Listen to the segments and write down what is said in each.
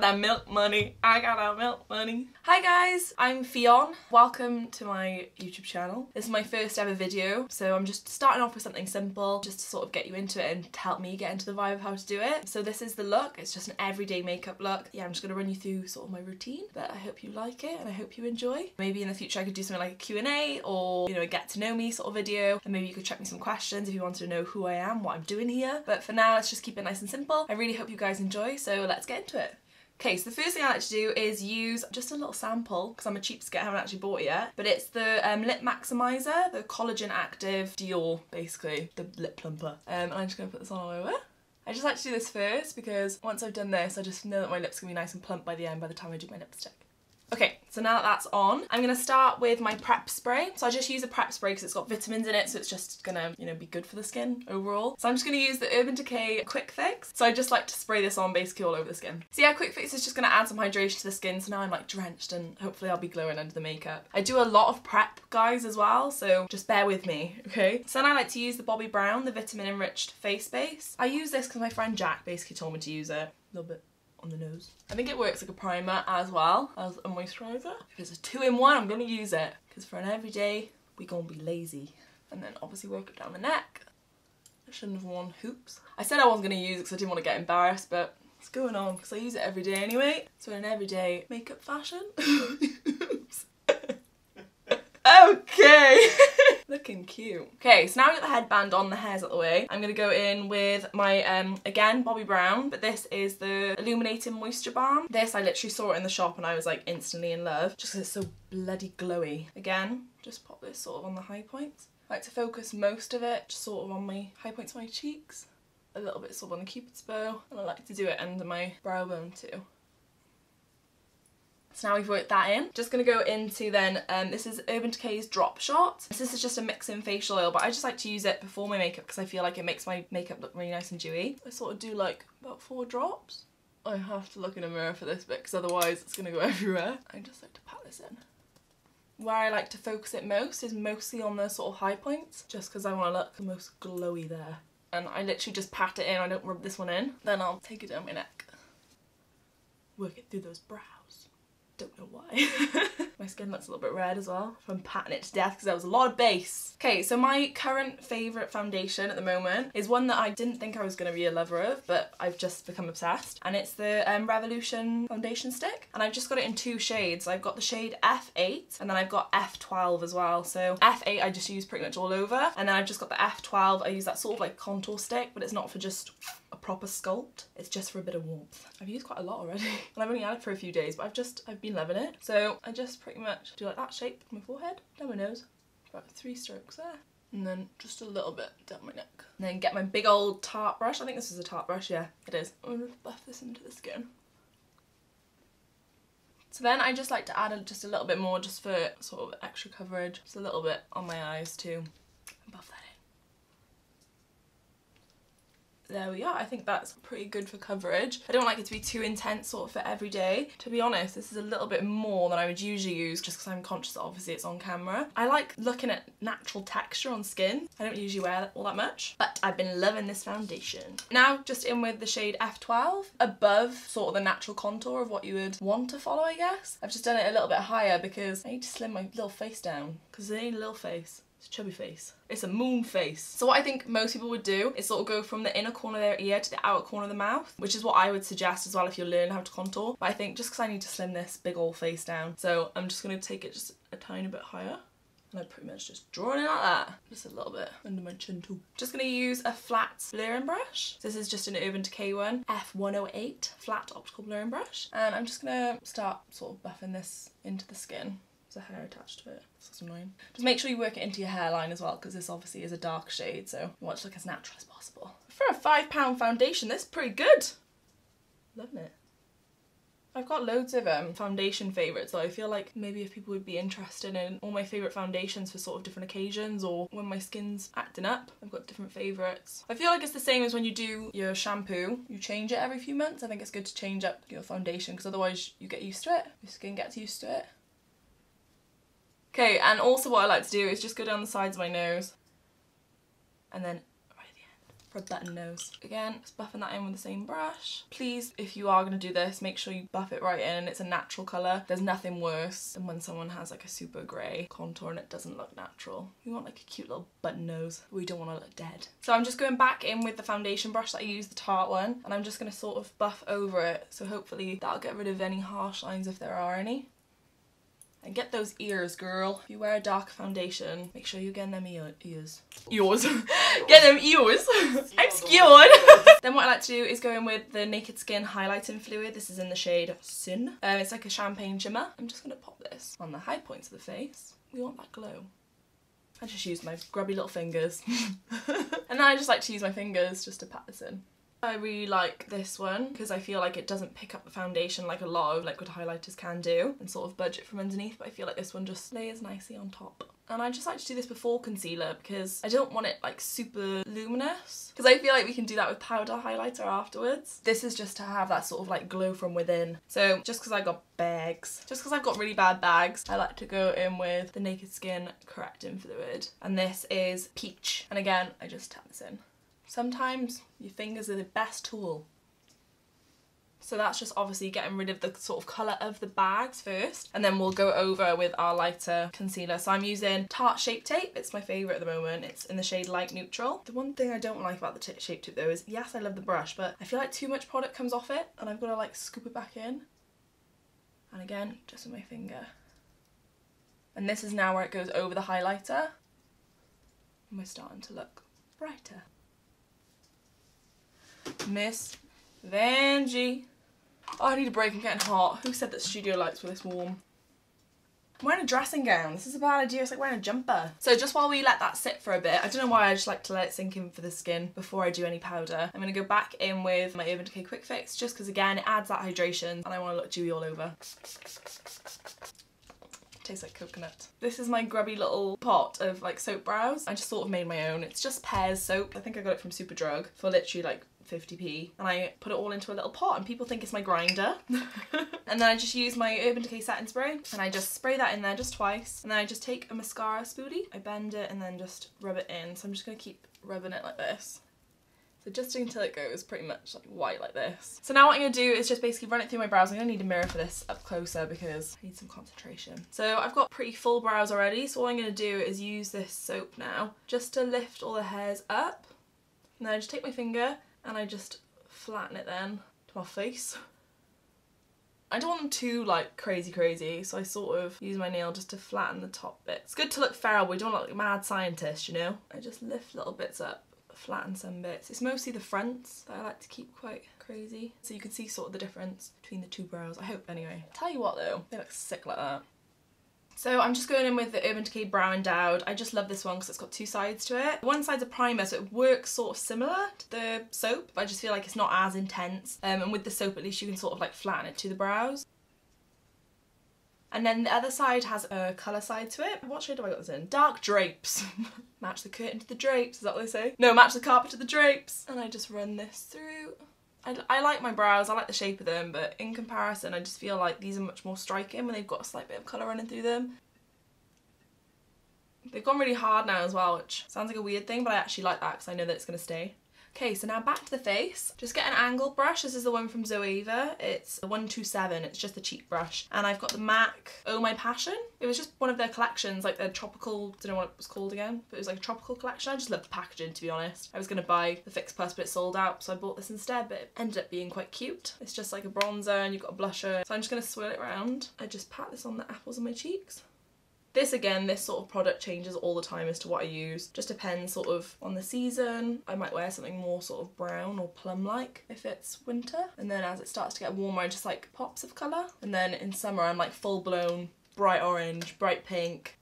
That milk money. I got that milk money. Hi guys, I'm Fionn. Welcome to my YouTube channel. This is my first ever video, so I'm just starting off with something simple just to sort of get you into it and to help me get into the vibe of how to do it. So this is the look. It's just an everyday makeup look. Yeah, I'm just going to run you through sort of my routine, but I hope you like it and I hope you enjoy. Maybe in the future I could do something like a Q&A or, you know, a get to know me sort of video, and maybe you could check me some questions if you wanted to know who I am, what I'm doing here. But for now, let's just keep it nice and simple. I really hope you guys enjoy, so let's get into it. Okay, so the first thing I like to do is use just a little sample, because I'm a cheapskate, I haven't actually bought it yet, but it's the Lip Maximizer, the Collagen Active Dior, basically, the lip plumper. And I'm just going to put this on all over. I just like to do this first because once I've done this, I just know that my lips are going to be nice and plump by the end by the time I do my lipstick. Okay, so now that that's on, I'm going to start with my prep spray. So I just use a prep spray because it's got vitamins in it, so it's just going to, you know, be good for the skin overall. So I'm just going to use the Urban Decay Quick Fix. So I just like to spray this on basically all over the skin. So yeah, Quick Fix is just going to add some hydration to the skin, so now I'm like drenched and hopefully I'll be glowing under the makeup. I do a lot of prep, guys, as well, so just bear with me, okay? So then I like to use the Bobbi Brown, the Vitamin Enriched Face Base. I use this because my friend Jack basically told me to use it. A little bit on the nose. I think it works like a primer as well as a moisturiser. If it's a 2-in-1, I'm going to use it because for an everyday, we're going to be lazy. And then obviously work it down the neck. I shouldn't have worn hoops. I said I wasn't going to use it because I didn't want to get embarrassed, but it's going on because I use it every day anyway. So in an everyday makeup fashion. Oops. Okay. Looking cute. Okay, so now I've got the headband on, the hair's out the way. I'm going to go in with my, again, Bobbi Brown, but this is the Illuminating Moisture Balm. This, I literally saw it in the shop and I was like instantly in love, just because it's so bloody glowy. Again, just pop this sort of on the high points. I like to focus most of it just sort of on my high points of my cheeks, a little bit sort of on the Cupid's bow, and I like to do it under my brow bone too. So now we've worked that in. Just going to go into then, this is Urban Decay's Drop Shot. This is just a mix-in facial oil, but I just like to use it before my makeup because I feel like it makes my makeup look really nice and dewy. I sort of do like about 4 drops. I have to look in a mirror for this bit because otherwise it's going to go everywhere. I just like to pat this in. Where I like to focus it most is mostly on the sort of high points, just because I want to look the most glowy there. And I literally just pat it in, I don't rub this one in. Then I'll take it down my neck. Work it through those brows. Don't know why. My skin looks a little bit red as well from patting it to death because there was a lot of base. Okay, so my current favourite foundation at the moment is one that I didn't think I was going to be a lover of, but I've just become obsessed. And it's the Revolution foundation stick. And I've just got it in 2 shades. I've got the shade F8 and then I've got F12 as well. So F8 I just use pretty much all over. And then I've just got the F12. I use that sort of like contour stick, but it's not for just a proper sculpt. It's just for a bit of warmth. I've used quite a lot already. And I've only had it for a few days, but I've been loving it. So I just pretty much do like that shape on my forehead, down my nose, about 3 strokes there, and then just a little bit down my neck. And then get my big old Tarte brush. I think this is a Tarte brush, yeah, it is. I'm gonna buff this into the skin. So then I just like to add just a little bit more just for sort of extra coverage. Just a little bit on my eyes too, and buff that in. There we are. I think that's pretty good for coverage. I don't like it to be too intense sort of for every day. To be honest, this is a little bit more than I would usually use just because I'm conscious that obviously it's on camera. I like looking at natural texture on skin. I don't usually wear it all that much, but I've been loving this foundation. Now just in with the shade F12, above sort of the natural contour of what you would want to follow, I guess. I've just done it a little bit higher because I need to slim my little face down because it ain't a little face. It's a chubby face. It's a moon face. So what I think most people would do is sort of go from the inner corner of their ear to the outer corner of the mouth, which is what I would suggest as well if you're learning how to contour. But I think just because I need to slim this big old face down, so I'm just going to take it just a tiny bit higher. And I'm pretty much just drawing it like that. Just a little bit under my chin too. Just going to use a flat blurring brush. This is just an Urban Decay one, F108 flat optical blurring brush. And I'm just going to start sort of buffing this into the skin. There's a hair attached to it. That's annoying. Just make sure you work it into your hairline as well because this obviously is a dark shade, so you want it to look as natural as possible. For a £5 foundation, this is pretty good. Loving it. I've got loads of foundation favourites though. I feel like maybe if people would be interested in all my favourite foundations for sort of different occasions or when my skin's acting up, I've got different favourites. I feel like it's the same as when you do your shampoo. You change it every few months. I think it's good to change up your foundation because otherwise you get used to it. Your skin gets used to it. Okay, and also what I like to do is just go down the sides of my nose and then right at the end. for a button nose. Again, just buffing that in with the same brush. Please, if you are going to do this, make sure you buff it right in and it's a natural colour. There's nothing worse than when someone has like a super grey contour and it doesn't look natural. We want like a cute little button nose. We don't want to look dead. So I'm just going back in with the foundation brush that I used, the Tarte one, and I'm just going to sort of buff over it. So hopefully that'll get rid of any harsh lines if there are any. And get those ears, girl. If you wear a dark foundation, make sure you get them ears. Yours. Get them ears. I'm scared. Then what I like to do is go in with the Naked Skin highlighting fluid. This is in the shade Sin. It's like a champagne shimmer. I'm just going to pop this on the high points of the face. We want that glow. I just use my grubby little fingers. And then I just like to use my fingers just to pat this in. I really like this one because I feel like it doesn't pick up the foundation like a lot of liquid highlighters can do and sort of budge it from underneath, but I feel like this one just layers nicely on top. And I just like to do this before concealer because I don't want it like super luminous, because I feel like we can do that with powder highlighter afterwards. This is just to have that sort of like glow from within. So just because I got bags, just because I've got really bad bags, I like to go in with the Naked Skin correcting fluid, and this is Peach. And again, I just tap this in. Sometimes your fingers are the best tool. So that's just obviously getting rid of the sort of colour of the bags first, and then we'll go over with our lighter concealer. So I'm using Tarte Shape Tape. It's my favourite at the moment. It's in the shade Light Neutral. The one thing I don't like about the Shape Tape though is, yes, I love the brush, but I feel like too much product comes off it and I've got to like scoop it back in. And again, just with my finger. And this is now where it goes over the highlighter. And we're starting to look brighter. Miss Vanjie. Oh, I need a break, I'm getting hot. Who said that studio lights were this warm? I'm wearing a dressing gown. This is a bad idea, it's like wearing a jumper. So just while we let that sit for a bit, I don't know why, I just like to let it sink in for the skin before I do any powder. I'm going to go back in with my Urban Decay Quick Fix just because again it adds that hydration and I want to look dewy all over. Tastes like coconut. This is my grubby little pot of like soap brows. I just sort of made my own. It's just Pears soap. I think I got it from Superdrug for literally like 50p, and I put it all into a little pot and people think it's my grinder. And then I just use my Urban Decay setting spray and I just spray that in there just twice, and then I just take a mascara spoolie, I bend it and then just rub it in. So I'm just going to keep rubbing it like this. So just until it goes pretty much like white like this. So now what I'm going to do is just basically run it through my brows. I'm going to need a mirror for this up closer because I need some concentration. So I've got pretty full brows already, so all I'm going to do is use this soap now just to lift all the hairs up. And then I just take my finger and I just flatten it then to my face. I don't want them too like crazy, so I sort of use my nail just to flatten the top bit. It's good to look feral, but we don't look like mad scientists, you know? I just lift little bits up, flatten some bits. It's mostly the fronts that I like to keep quite crazy. So you can see sort of the difference between the two brows, I hope anyway. Tell you what though, they look sick like that. So I'm just going in with the Urban Decay Brow Endowed. I just love this one because it's got two sides to it. One side's a primer, so it works sort of similar to the soap, but I just feel like it's not as intense. And with the soap, at least you can sort of like flatten it to the brows. And then the other side has a colour side to it. What shade have I got this in? Dark Drapes. Match the curtain to the drapes, is that what they say? No, match the carpet to the drapes. And I just run this through. I like my brows, I like the shape of them, but in comparison I just feel like these are much more striking when they've got a slight bit of colour running through them. They've gone really hard now as well, which sounds like a weird thing, but I actually like that because I know that it's going to stay. Okay, so now back to the face. Just get an angled brush. This is the one from Zoeva. It's the 127. It's just the cheap brush. And I've got the MAC Oh My Passion. It was just one of their collections, like their tropical, don't know what it was called again, but it was like a tropical collection. I just loved the packaging, to be honest. I was going to buy the Fix Plus, but it sold out, so I bought this instead, but it ended up being quite cute. It's just like a bronzer and you've got a blusher. So I'm just going to swirl it around. I just pat this on the apples of my cheeks. This again, this sort of product changes all the time as to what I use. Just depends sort of on the season. I might wear something more sort of brown or plum-like if it's winter. And then as it starts to get warmer, I just like pops of colour. And then in summer, I'm like full-blown bright orange, bright pink.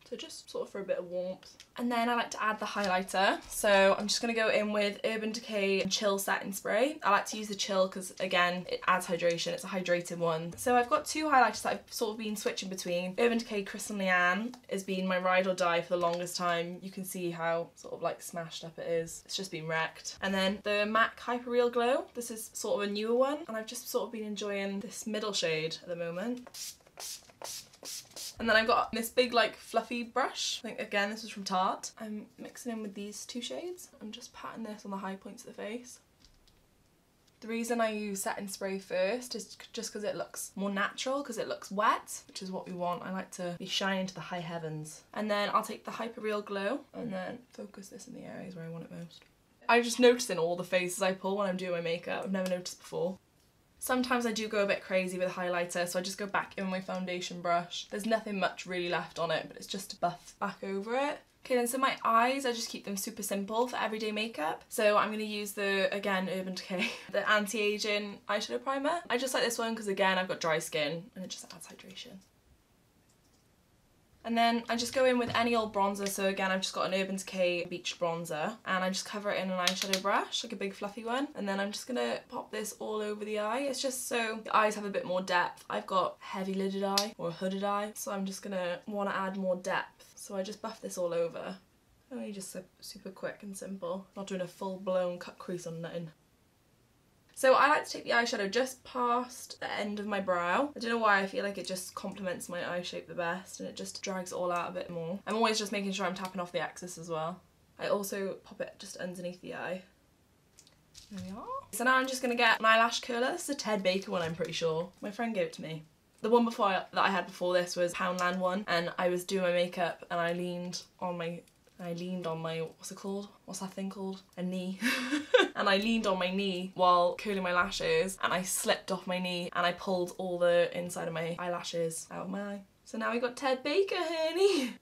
So just sort of for a bit of warmth. And then I like to add the highlighter. So I'm just going to go in with Urban Decay Chill Setting Spray. I like to use the Chill because, again, it adds hydration. It's a hydrated one. So I've got two highlighters that I've sort of been switching between. Urban Decay Crystal Leanne has been my ride or die for the longest time. You can see how sort of like smashed up it is. It's just been wrecked. And then the MAC Hyper Real Glow. This is sort of a newer one. And I've just sort of been enjoying this middle shade at the moment. And then I've got this big like fluffy brush. I think again this is from Tarte. I'm mixing in with these two shades. I'm just patting this on the high points of the face. The reason I use setting spray first is just because it looks more natural, because it looks wet, which is what we want. I like to be shining to the high heavens. And then I'll take the Hyper Real Glow and then focus this in the areas where I want it most. I'm just noticing all the faces I pull when I'm doing my makeup. I've never noticed before. Sometimes I do go a bit crazy with highlighter, so I just go back in with my foundation brush. There's nothing much really left on it, but it's just to buff back over it. Okay, then so my eyes, I just keep them super simple for everyday makeup. So I'm going to use the, again, Urban Decay, the anti-aging eyeshadow primer. I just like this one because, again, I've got dry skin and it just adds hydration. And then I just go in with any old bronzer. So again, I've just got an Urban Decay Beach bronzer and I just cover it in an eyeshadow brush, like a big fluffy one. And then I'm just gonna pop this all over the eye. It's just so the eyes have a bit more depth. I've got heavy lidded eye or a hooded eye, so I'm just gonna want to add more depth. So I just buff this all over. Only just super quick and simple. Not doing a full blown cut crease on nothing. So I like to take the eyeshadow just past the end of my brow. I don't know why, I feel like it just complements my eye shape the best and it just drags it all out a bit more. I'm always just making sure I'm tapping off the excess as well. I also pop it just underneath the eye. There we are. So now I'm just going to get an eyelash curler. This is a Ted Baker one, I'm pretty sure. My friend gave it to me. The one that I had before this was Poundland one, and I was doing my makeup and I leaned on my, what's it called? What's that thing called? A knee. And I leaned on my knee while curling my lashes and I slipped off my knee and I pulled all the inside of my eyelashes out of my eye. So now we got Ted Baker, honey.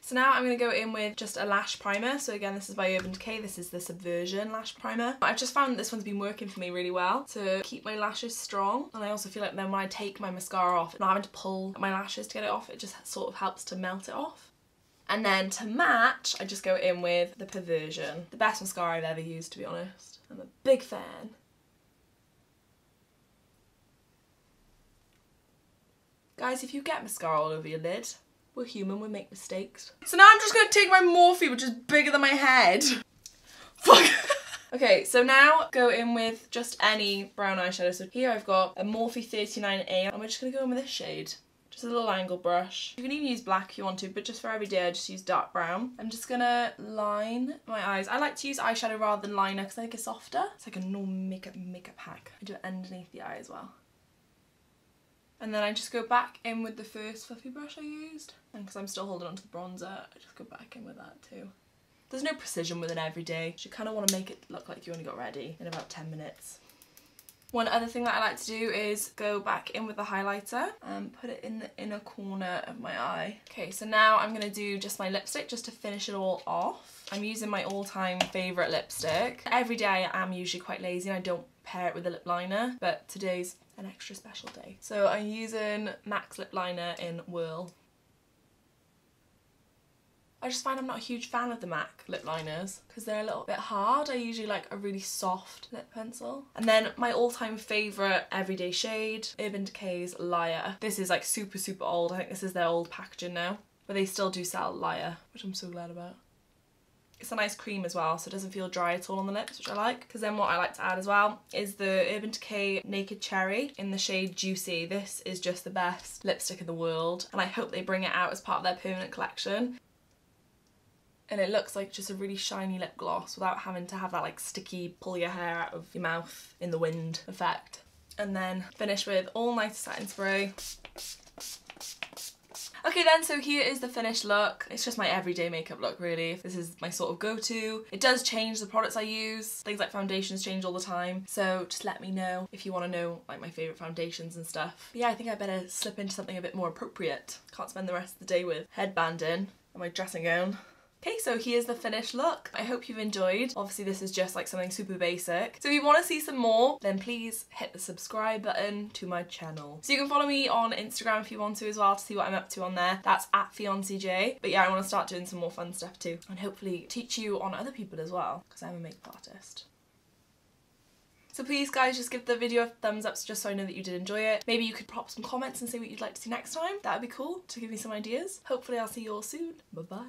So now I'm going to go in with just a lash primer. So again, this is by Urban Decay. This is the Subversion lash primer. I've just found that this one's been working for me really well to keep my lashes strong. And I also feel like then when I take my mascara off, not having to pull my lashes to get it off, it just sort of helps to melt it off. And then to match, I just go in with the Perversion. The best mascara I've ever used, to be honest. I'm a big fan. Guys, if you get mascara all over your lid, we're human, we make mistakes. So now I'm just going to take my Morphe, which is bigger than my head. Fuck. Okay, so now go in with just any brown eyeshadow. So here I've got a Morphe 39A, and we're just going to go in with this shade. Just a little angle brush. You can even use black if you want to, but just for every day I just use dark brown. I'm just gonna line my eyes. I like to use eyeshadow rather than liner because I think it's softer. It's like a normal makeup hack. I do it underneath the eye as well. And then I just go back in with the first fluffy brush I used. And because I'm still holding onto the bronzer, I just go back in with that too. There's no precision with an everyday. You kind of want to make it look like you only got ready in about 10 minutes. One other thing that I like to do is go back in with the highlighter and put it in the inner corner of my eye. Okay, so now I'm going to do just my lipstick just to finish it all off. I'm using my all-time favourite lipstick. Every day I am usually quite lazy and I don't pair it with a lip liner, but today's an extra special day. So I'm using MAC's lip liner in Whirl. I just find I'm not a huge fan of the MAC lip liners because they're a little bit hard. I usually like a really soft lip pencil. And then my all-time favourite everyday shade, Urban Decay's Liar. This is like super old. I think this is their old packaging now, but they still do sell Liar, which I'm so glad about. It's a nice cream as well, so it doesn't feel dry at all on the lips, which I like. Because then what I like to add as well is the Urban Decay Naked Cherry in the shade Juicy. This is just the best lipstick in the world, and I hope they bring it out as part of their permanent collection. And it looks like just a really shiny lip gloss without having to have that like sticky pull your hair out of your mouth in the wind effect. And then finish with All Night Setting Spray. Okay then, so here is the finished look. It's just my everyday makeup look really. This is my sort of go-to. It does change the products I use. Things like foundations change all the time. So just let me know if you want to know like my favourite foundations and stuff. But yeah, I think I better slip into something a bit more appropriate. Can't spend the rest of the day with headband in and my dressing gown. Okay, so here's the finished look. I hope you've enjoyed. Obviously this is just like something super basic. So if you want to see some more, then please hit the subscribe button to my channel. So you can follow me on Instagram if you want to as well to see what I'm up to on there. That's @FfionCJ. But yeah, I want to start doing some more fun stuff too. And hopefully teach you on other people as well, because I'm a makeup artist. So please guys, just give the video a thumbs up just so I know that you did enjoy it. Maybe you could pop some comments and say what you'd like to see next time. That would be cool to give me some ideas. Hopefully I'll see you all soon. Bye bye.